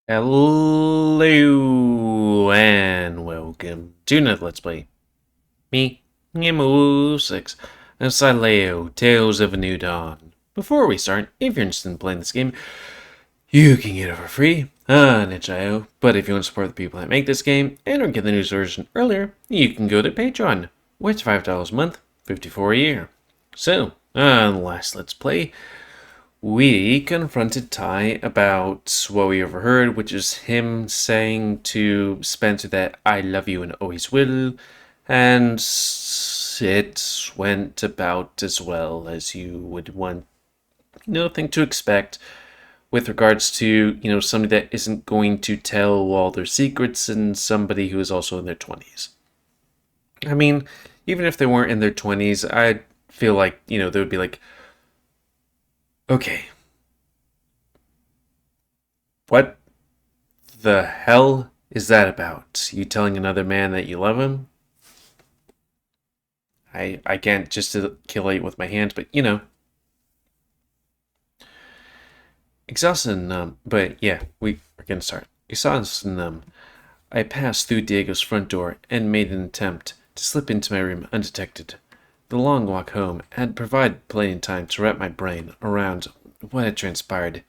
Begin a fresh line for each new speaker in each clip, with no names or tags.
Hello and welcome to another Let's Play. Me, GamerWolfSix, and Sileo, Tales of a New Dawn. Before we start, if you're interested in playing this game, you can get it for free on itch.io. But if you want to support the people that make this game and or get the news version earlier, you can go to Patreon, which is $5 a month, $54 a year. So, on the last Let's Play, we confronted Ty about what we overheard, which is him saying to Spencer that I love you and always will, and it went about as well as you would want, think to expect with regards to, somebody that isn't going to tell all their secrets and somebody who is also in their 20s. I mean, even if they weren't in their 20s, I feel like, they would be like, okay, what the hell is that about? You telling another man that you love him? I can't just articulate with my hands, but exhausted and numb. But yeah, we're gonna start. Exhausted and numb. I passed through Diego's front door and made an attempt to slip into my room undetected. The long walk home had provided plenty of time to wrap my brain around what had transpired.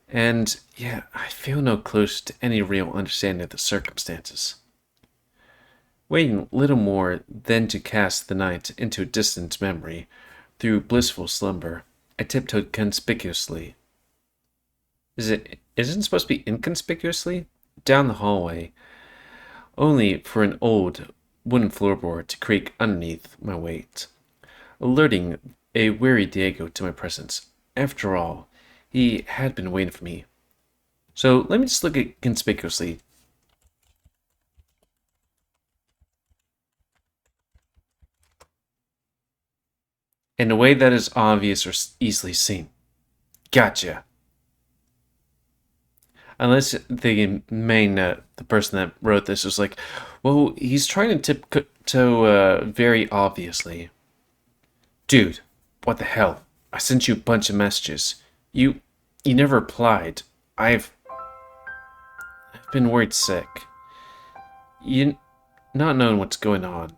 And, yeah, I feel no closer to any real understanding of the circumstances. Waiting little more than to cast the night into a distant memory, through blissful slumber, I tiptoed conspicuously. Isn't it supposed to be inconspicuously? Down the hallway, only for an old wooden floorboard to creak underneath my weight, alerting a weary Diego to my presence. After all, he had been waiting for me. So let me just look at conspicuously. In a way that is obvious or easily seen. Gotcha. Unless the person that wrote this was like, well, he's trying to tiptoe very obviously. Dude, what the hell? I sent you a bunch of messages. You never replied. I've been worried sick. You not knowing what's going on.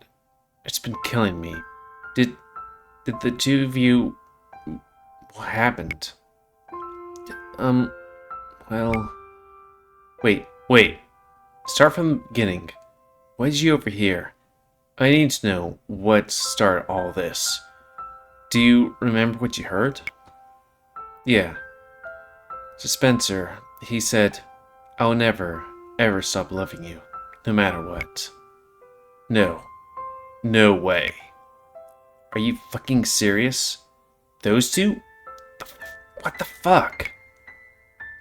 It's been killing me. Did the two of you... What happened? Well... Wait. Start from the beginning. Why did you overhear? I need to know what started all this. Do you remember what you heard? Yeah. To Spencer, he said, I'll never, ever stop loving you, no matter what. No. No way. Are you fucking serious? Those two? What the fuck?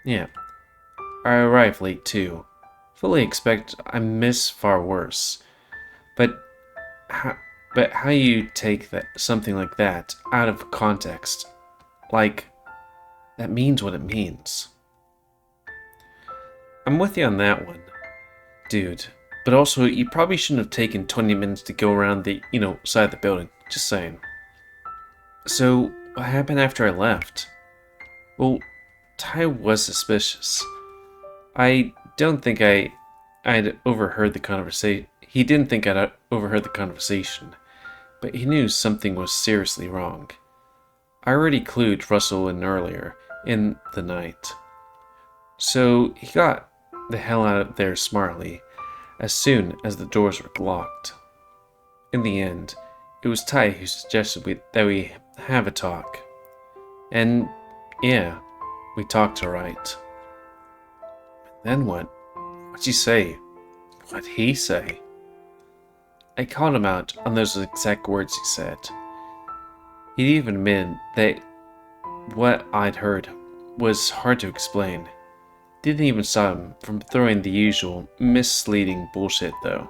Yeah. I arrived late too. Fully expect I miss far worse. But how you take something like that out of context? Like, that means what it means. I'm with you on that one, dude. But also, you probably shouldn't have taken 20 minutes to go around the, side of the building. Just saying. So, what happened after I left? Well, Ty was suspicious. I don't think I'd overheard the conversation. He didn't think I'd overheard the conversation, but he knew something was seriously wrong. I already clued Russell in earlier in the night. So he got the hell out of there smartly, as soon as the doors were locked. In the end, it was Ty who suggested that we have a talk. And yeah, we talked alright. Then what? What'd you say? What'd he say? I called him out on those exact words he said. He'd even admitted that what I'd heard was hard to explain. Didn't even stop him from throwing the usual misleading bullshit though.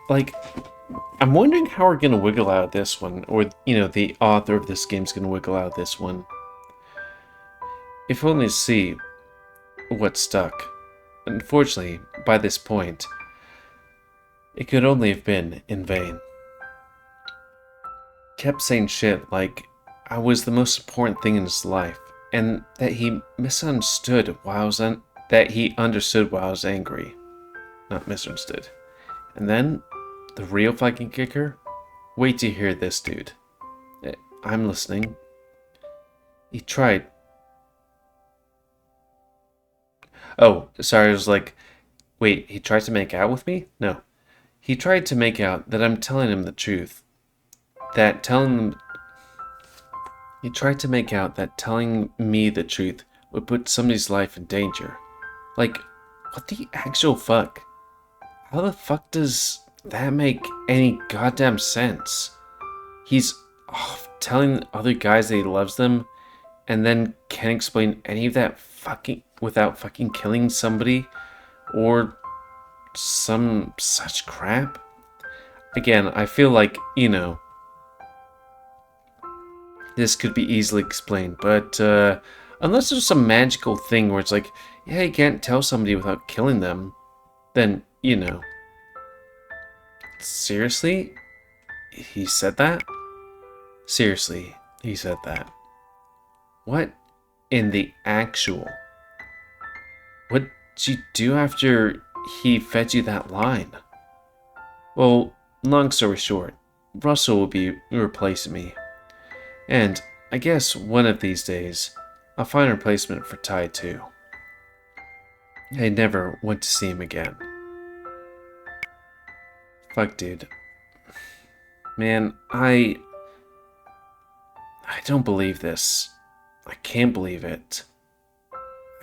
Like, I'm wondering how we're gonna wiggle out of this one, or, the author of this game's gonna wiggle out of this one. If only to see what stuck. Unfortunately, by this point, it could only have been in vain. Kept saying shit like I was the most important thing in his life, and that he misunderstood while I was that he understood while I was angry. Not misunderstood. And then, the real fucking kicker? Wait to hear this, dude. I'm listening. He tried. Oh, sorry, I was like, wait, he tried to make out with me? No. He tried to make out that I'm telling him the truth. He tried to make out that telling me the truth would put somebody's life in danger. Like, what the actual fuck? How the fuck does that make any goddamn sense? He's off telling other guys that he loves them, and then can't explain any of that fucking without fucking killing somebody or some such crap. Again, I feel like, this could be easily explained, but unless there's some magical thing where it's like, yeah, you can't tell somebody without killing them, then, Seriously? He said that? Seriously, he said that. What in the actual? What'd you do after he fed you that line? Well, long story short, Russell will be replacing me. And I guess one of these days, I'll find a replacement for Ty too. I never went to see him again. Fuck, dude. Man, I don't believe this. I can't believe it. I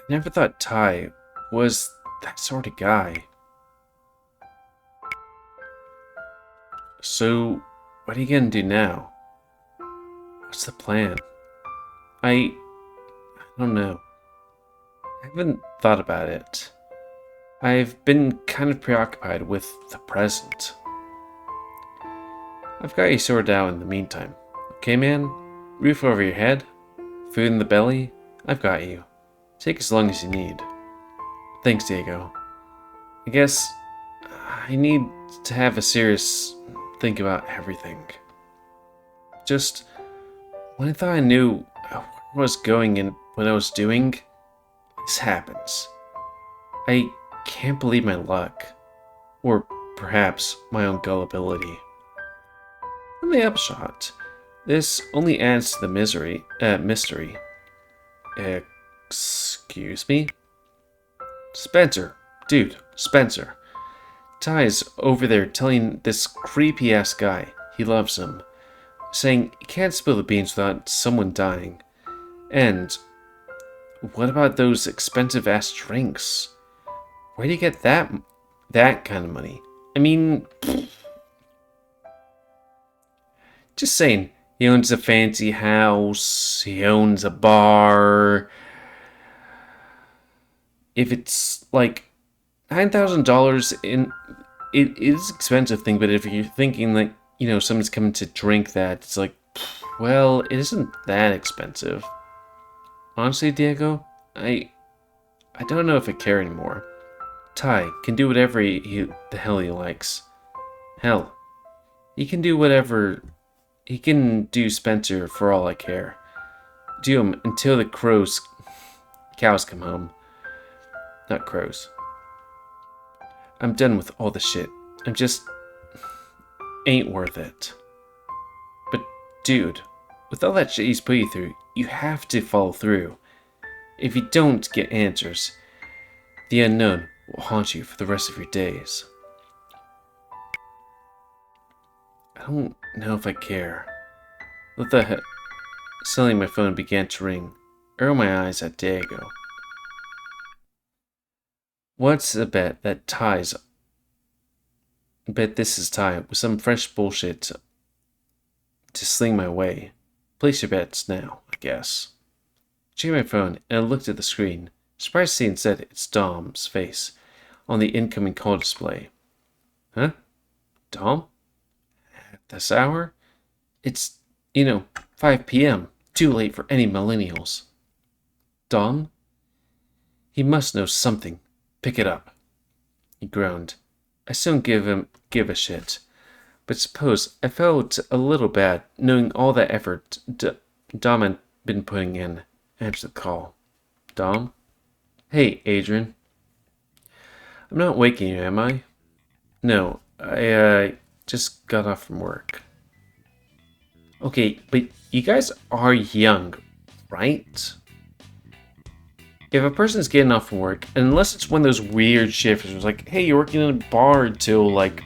never thought Ty was that sort of guy. So, what are you gonna do now? What's the plan? I don't know. I haven't thought about it. I've been kind of preoccupied with the present. I've got you sorted out in the meantime. Okay, man? Roof over your head, food in the belly, I've got you. Take as long as you need. Thanks, Diego. I guess I need to have a serious think about everything. Just when I thought I knew where I was going and what I was doing, this happens. I can't believe my luck. Or perhaps my own gullibility. In the upshot, this only adds to the mystery. Excuse me? Spencer. Dude, Spencer. Ty's over there telling this creepy-ass guy he loves him, saying he can't spill the beans without someone dying. And what about those expensive-ass drinks? Where do you get that kind of money? I mean, just saying, he owns a fancy house, he owns a bar. If it's like $9,000 it is an expensive thing, but if you're thinking like, someone's coming to drink that, it's like, well, it isn't that expensive. Honestly, Diego, I don't know if I care anymore. Ty can do whatever the hell he likes. Hell, he can do whatever. He can do Spencer for all I care. Do him until the cows come home. Not crows. I'm done with all the shit. I'm just ain't worth it. But dude, with all that shit he's put you through, you have to follow through. If you don't get answers, the unknown will haunt you for the rest of your days. I don't know if I care. What the heck? Suddenly my phone began to ring. I rolled my eyes at Diego. What's a bet that ties? Bet this is Ty with some fresh bullshit to sling my way. Place your bets now, I guess. I checked my phone and I looked at the screen, surprised to see instead it's Dom's face on the incoming call display. Huh? Dom? At this hour? It's, 5 p.m. Too late for any millennials. Dom? He must know something. Pick it up. He groaned. I still don't give a shit. But suppose I felt a little bad knowing all that effort Dom had been putting in, Answer the call. Dom? Hey, Adrian. I'm not waking you, am I? No, I just got off from work. Okay, but you guys are young, right? If a person's getting off from work, unless it's one of those weird shifts, it's like, hey, you're working in a bar till like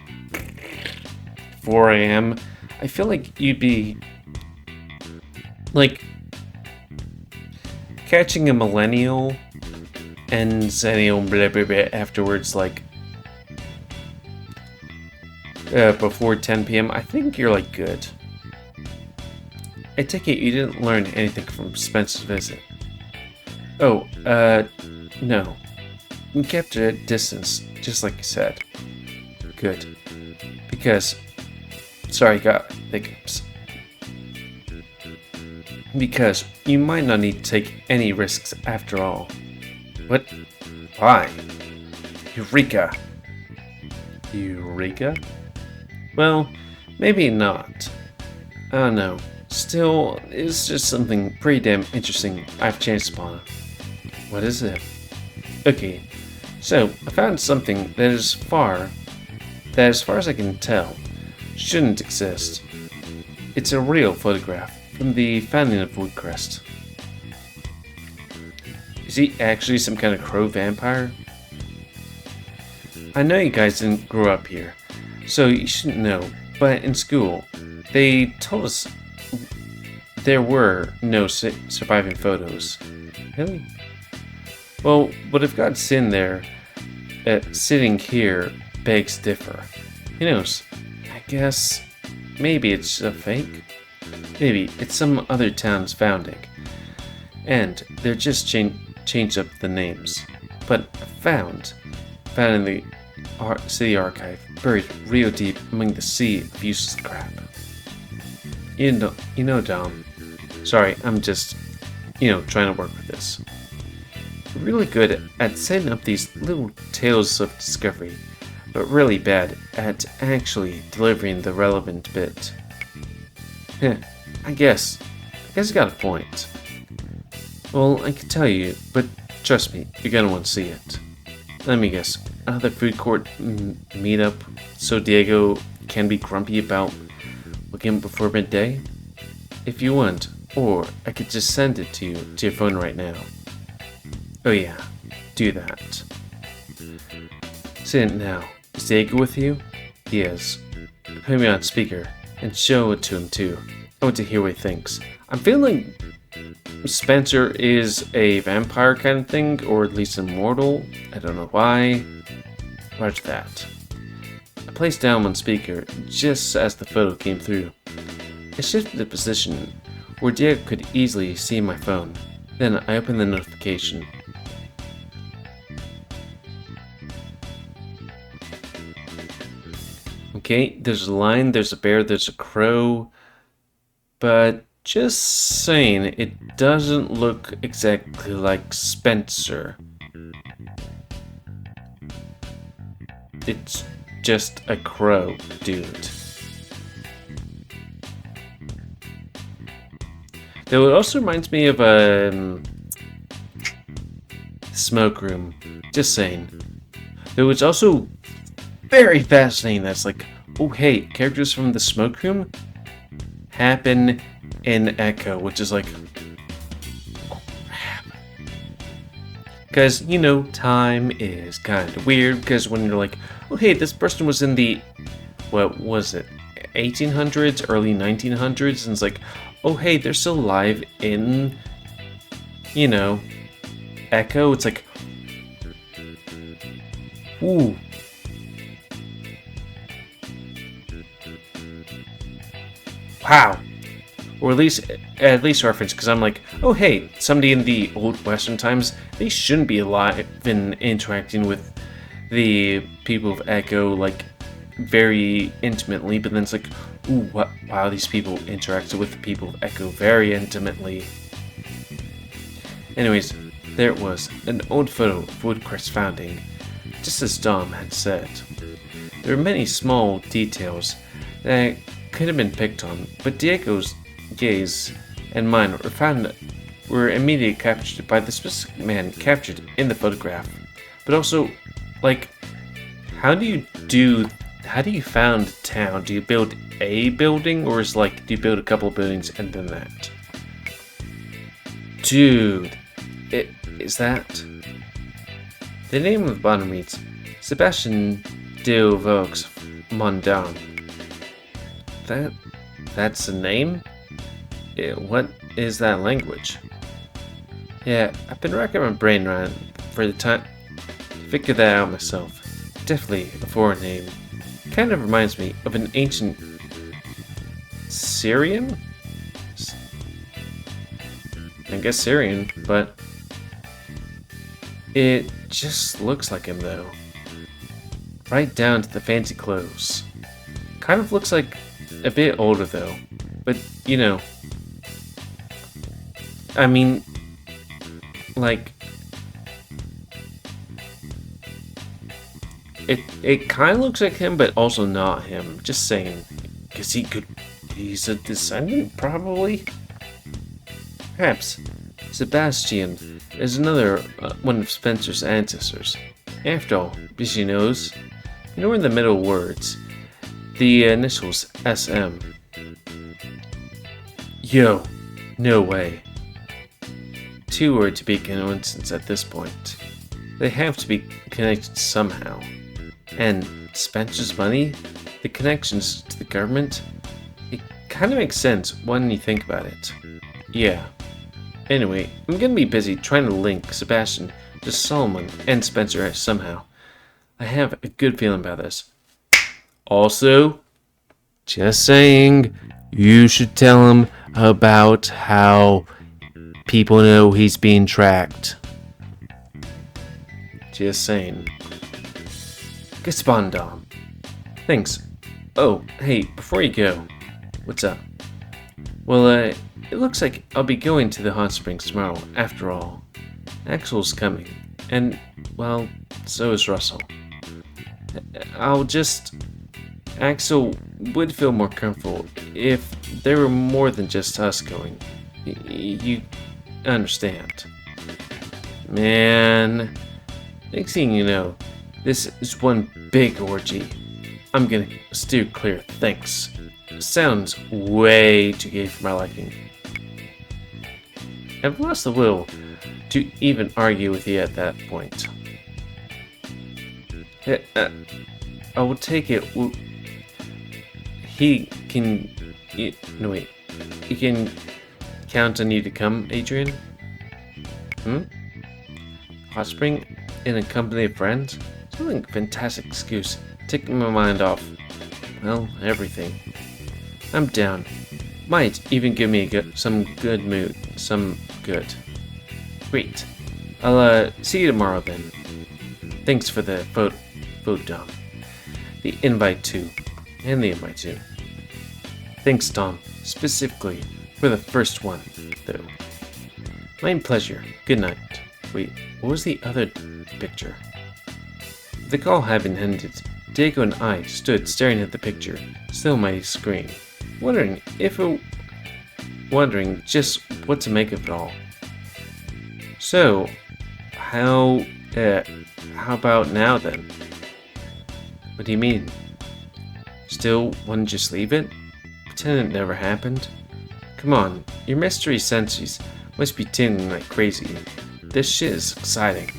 4 a.m., I feel like you'd be like catching a millennial and zennial blah blah blah afterwards, like before 10 p.m. I think you're like good. I take it you didn't learn anything from Spencer's visit. Oh, no. We kept it at distance, just like you said. Good. Because... Sorry, got hiccups. Because you might not need to take any risks after all. What? Why? Eureka! Eureka? Well, maybe not. I don't know. Still, it's just something pretty damn interesting I've chanced upon. What is it? Okay, so I found something that as far as I can tell, shouldn't exist. It's a real photograph from the founding of Woodcrest. Is he actually some kind of crow vampire? I know you guys didn't grow up here, so you shouldn't know, but in school, they told us there were no surviving photos. Really? Well, but if God's sitting there, sitting here, begs differ. Who knows? I guess maybe it's a fake. Maybe it's some other town's founding, and they're just changed up the names. But found in the city archive, buried real deep among the sea of useless crap. You know, Dom. Sorry, I'm just, trying to work with this. Really good at setting up these little tales of discovery, but really bad at actually delivering the relevant bit. Heh, I guess you got a point. Well, I can tell you, but trust me, you're gonna want to see it. Let me guess, another food court meetup so Diego can be grumpy about looking before midday? If you want, or I could just send it to you to your phone right now. Oh yeah, do that. Say it now. Is Diego with you? He is. Put me on speaker, and show it to him too. I want to hear what he thinks. I'm feeling Spencer is a vampire kind of thing, or at least immortal. I don't know why. Roger that. I placed down one speaker just as the photo came through. I shifted the position where Diego could easily see my phone. Then I opened the notification. Okay, there's a lion, there's a bear, there's a crow, but just saying, it doesn't look exactly like Spencer. It's just a crow, dude. Though it also reminds me of a smoke room. Just saying. Though it's also very fascinating that's like, oh hey, characters from the smoke room happen in Echo, which is like, crap. Because, time is kind of weird, because when you're like, oh hey, this person was in the, what was it, 1800s, early 1900s, and it's like, oh hey, they're still alive in, Echo. It's like, ooh. Wow. Or at least reference, because I'm like, oh hey, somebody in the old Western times, they shouldn't be alive and interacting with the people of Echo, like, very intimately, but then it's like, ooh, wow, these people interacted with the people of Echo very intimately. Anyways, there it was, an old photo of Woodcrest's founding, just as Dom had said. There were many small details that could have been picked on, but Diego's gaze and mine were found were immediately captured by the specific man captured in the photograph. But also, like, how do you found a town? Do you build a building, or is like, do you build a couple of buildings and then that? Dude, is that? The name of the bottom reads, Sebastian de Vox Mondam. That's the name? What is that language? Yeah, I've been racking my brain around for the time to figure that out myself. Definitely a foreign name. Kind of reminds me of an ancient Syrian? I guess Syrian, but it just looks like him though. Right down to the fancy clothes. Kind of looks like a bit older though, but you know, I mean, like, it kind of looks like him, but also not him. Just saying, because he's a descendant, probably. Perhaps Sebastian is another one of Spencer's ancestors. After all, as you knows, you know, in the middle words, the initials SM. Yo, no way. Two were to be coincidence at this point. They have to be connected somehow. And Spencer's money, the connections to the government, it kind of makes sense when you think about it. Yeah. Anyway, I'm gonna be busy trying to link Sebastian to Solomon and Spencer somehow. I have a good feeling about this. Also, just saying, you should tell him about how people know he's being tracked. Just saying. Gespondom. Thanks. Oh, hey, before you go, what's up? Well, it looks like I'll be going to the hot springs tomorrow, after all. Axel's coming, and, well, so is Russell. Axel would feel more comfortable if there were more than just us going. You understand. Man, next thing you know, this is one big orgy. I'm gonna steer clear, thanks. Sounds way too gay for my liking. I've lost the will to even argue with you at that point. I will take it. He can count on you to come, Adrian? Hot spring in a company of friends? Something fantastic excuse. Taking my mind off, well, everything. I'm down. Might even give me some good mood. Some good. Great. I'll see you tomorrow then. Thanks for the vote, Dom. The invite too. And the invite too. Thanks, Tom. Specifically for the first one, though. My pleasure. Good night. Wait, what was the other picture? The call having ended, Diego and I stood staring at the picture, still on my screen, wondering just what to make of it all. So, how about now then? What do you mean? Still want to just leave it? Pretend it never happened? Come on, your mystery senses must be tingling like crazy. This shit is exciting.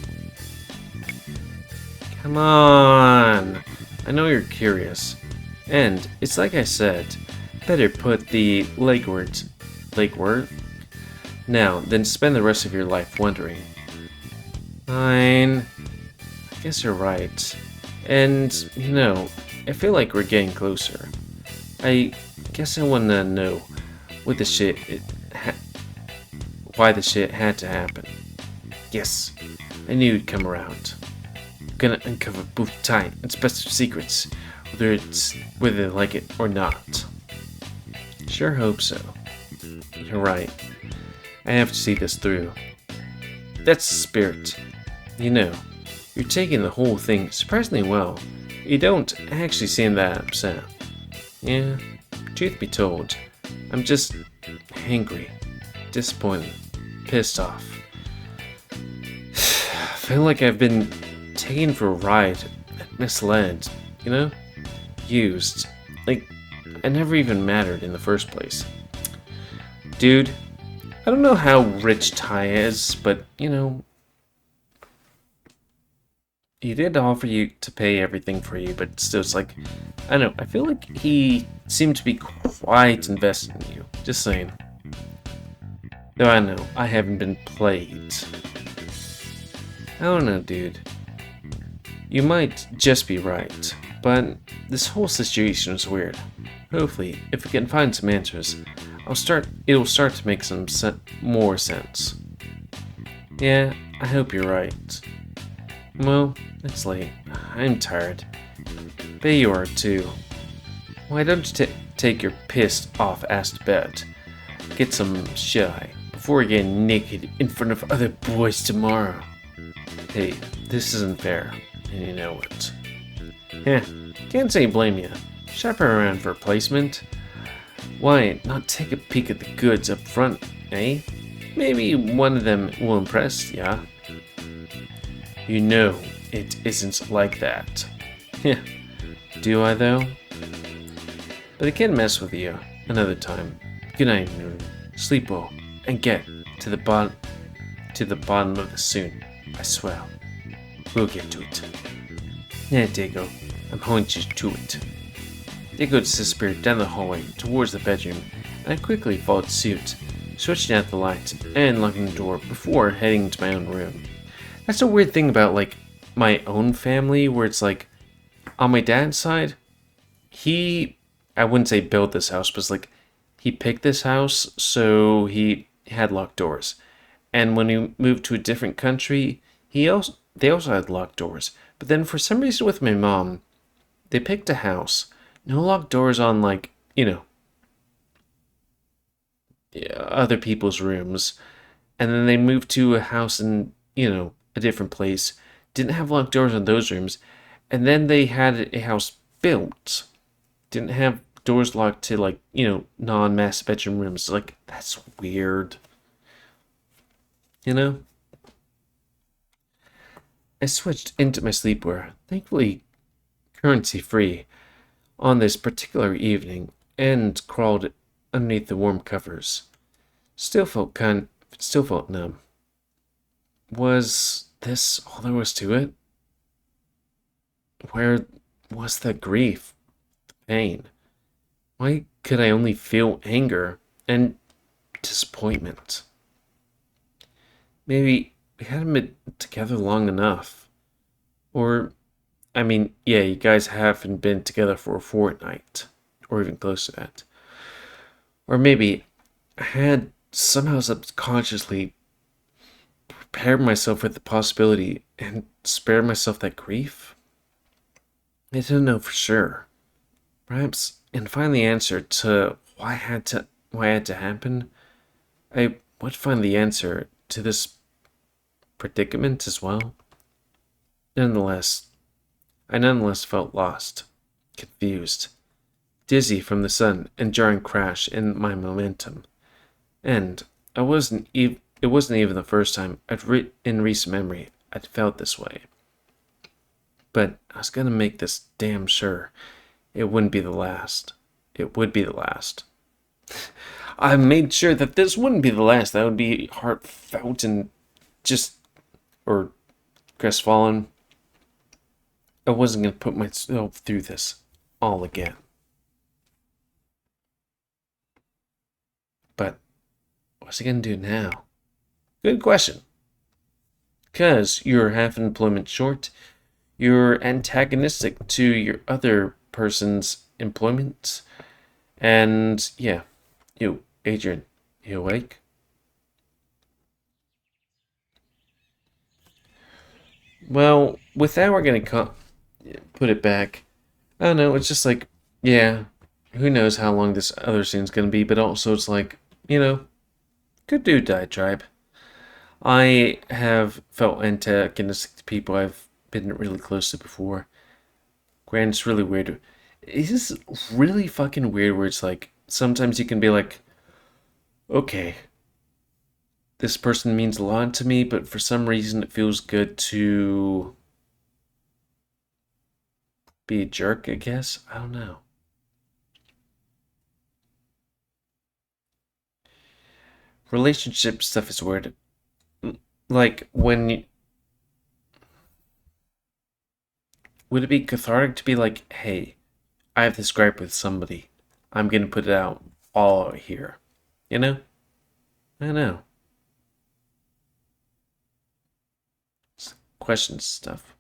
Come on! I know you're curious. And, it's like I said, better put the legwork now than spend the rest of your life wondering. Fine. I guess you're right. And, you know, I feel like we're getting closer. I guess I want to know what the shit why the shit had to happen. Yes, I knew you'd come around. I'm gonna uncover both tight and special secrets, whether they like it or not. Sure hope so. You're right. I have to see this through. That's the spirit. You know, you're taking the whole thing surprisingly well. You don't actually seem that upset. Yeah, truth be told, I'm just angry, disappointed. pissed off. I feel like I've been taken for a ride, misled, you know? Used. Like, I never even mattered in the first place. Dude, I don't know how rich Ty is, but, you know, he did offer you to pay everything for you, but still, it's like, I don't know, I feel like he seemed to be quite invested in you. Just saying. Though I know, I haven't been played. I don't know, dude. You might just be right, but this whole situation is weird. Hopefully, if we can find some answers, it'll start to make some more sense. Yeah, I hope you're right. Well, it's late. I'm tired. Bet you are too. Why don't you take your pissed off ass to bed? Get some shut-eye before you get naked in front of other boys tomorrow. Hey, this isn't fair, and you know it. Yeah, can't say blame ya. Shop around for a placement. Why not take a peek at the goods up front, eh? Maybe one of them will impress ya. You know it isn't like that. Yeah, do I though? But I can't mess with you another time. Good night, Moon. Sleep well, and get to the bottom of this soon. I swear. We'll get to it. Yeah, Dago, I'm holding you to it. Dago disappeared down the hallway towards the bedroom, and I quickly followed suit, switching out the light and locking the door before heading to my own room. That's a weird thing about, like, my own family, where it's like, on my dad's side, I wouldn't say built this house, but it's like, he picked this house, so he had locked doors. And when he moved to a different country, they also had locked doors. But then for some reason with my mom, they picked a house, no locked doors on, like, you know, other people's rooms. And then they moved to a house in, you know, a different place, didn't have locked doors on those rooms. And then they had a house built, didn't have doors locked to, like, you know, non-master bedroom rooms. Like, that's weird. You know? I switched into my sleepwear, thankfully currency free, on this particular evening, and crawled underneath the warm covers. Still felt numb. Was this all there was to it? Where was the grief, the pain? Why could I only feel anger and disappointment? Maybe we hadn't been together long enough. Or, I mean, yeah, you guys haven't been together for a fortnight, or even close to that. Or maybe I had somehow subconsciously prepared myself with the possibility and spared myself that grief. I didn't know for sure. Perhaps in finding the answer to why it had to happen, I would find the answer to this predicament as well. I nonetheless felt lost, confused, dizzy from the sudden and jarring crash in my momentum. And it wasn't even the first time in recent memory I'd felt this way. But I was gonna make this damn sure it wouldn't be the last. It would be the last. I made sure that this wouldn't be the last. That would be heartfelt and or crestfallen. I wasn't going to put myself through this all again. But what's he going to do now? Good question. Because you're half an employment short, you're antagonistic to your other person's employment, and yeah, you, Adrian, you awake? Well, with that, we're going to put it back. I don't know, it's just like, yeah, who knows how long this other scene's going to be, but also it's like, you know, good dude, Diatribe. I have felt antagonistic to people I've been really close to before. Granted, it's really weird. It is really fucking weird where it's like, sometimes you can be like, okay, this person means a lot to me, but for some reason it feels good to be a jerk, I guess. I don't know. Relationship stuff is weird. Like, would it be cathartic to be like, hey, I have this gripe with somebody. I'm gonna put it out all out here. You know? I know. Questions stuff.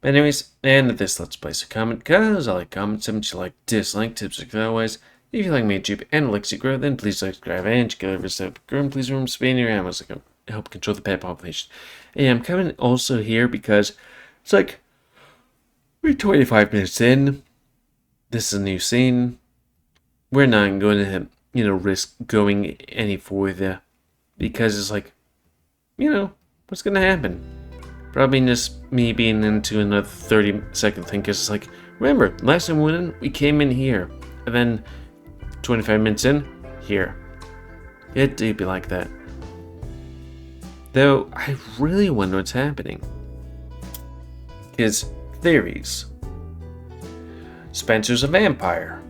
But anyways, end of this Let's Play. So comment, because I like comments, and you like dislike tips like otherwise. If you like me YouTube and likes to grow, then please subscribe and check out every step grow. Please remember spending your ammo so I can help control the pet population. And I'm coming also here because it's like we're 25 minutes in. This is a new scene. We're not going to, risk going any further because it's like, what's going to happen? Probably just me being into another 30-second thing because it's like, remember, last time we came in here, and then 25 minutes in, here. It do be like that. Though, I really wonder what's happening. Because theories. Spencer's a vampire.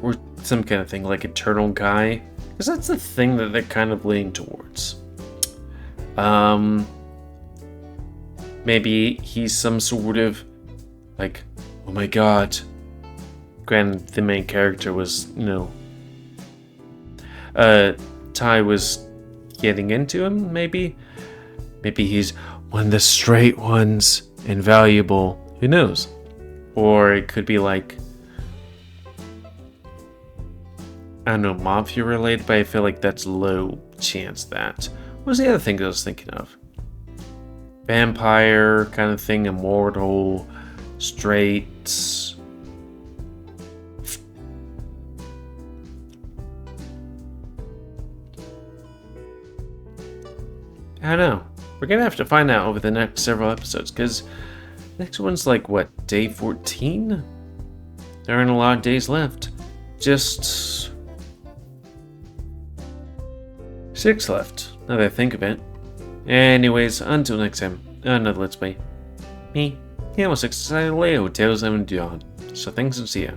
Or some kind of thing, like eternal guy. Because that's the thing that they're kind of leaning towards. Maybe he's some sort of, like, oh my god. Granted, the main character was, Ty was getting into him, maybe? Maybe he's one of the straight ones, invaluable. Who knows? Or it could be like, I don't know, mafia related, but I feel like that's low chance that. What was the other thing I was thinking of? Vampire kind of thing, immortal, straight. I don't know. We're gonna have to find out over the next several episodes, because next one's like, what, day 14? There aren't a lot of days left. Just 6 left, now that I think of it. Anyways, until next time, another Let's Play. Me, GamerWolfSix, Sileo, Tales and beyond. So thanks and see ya.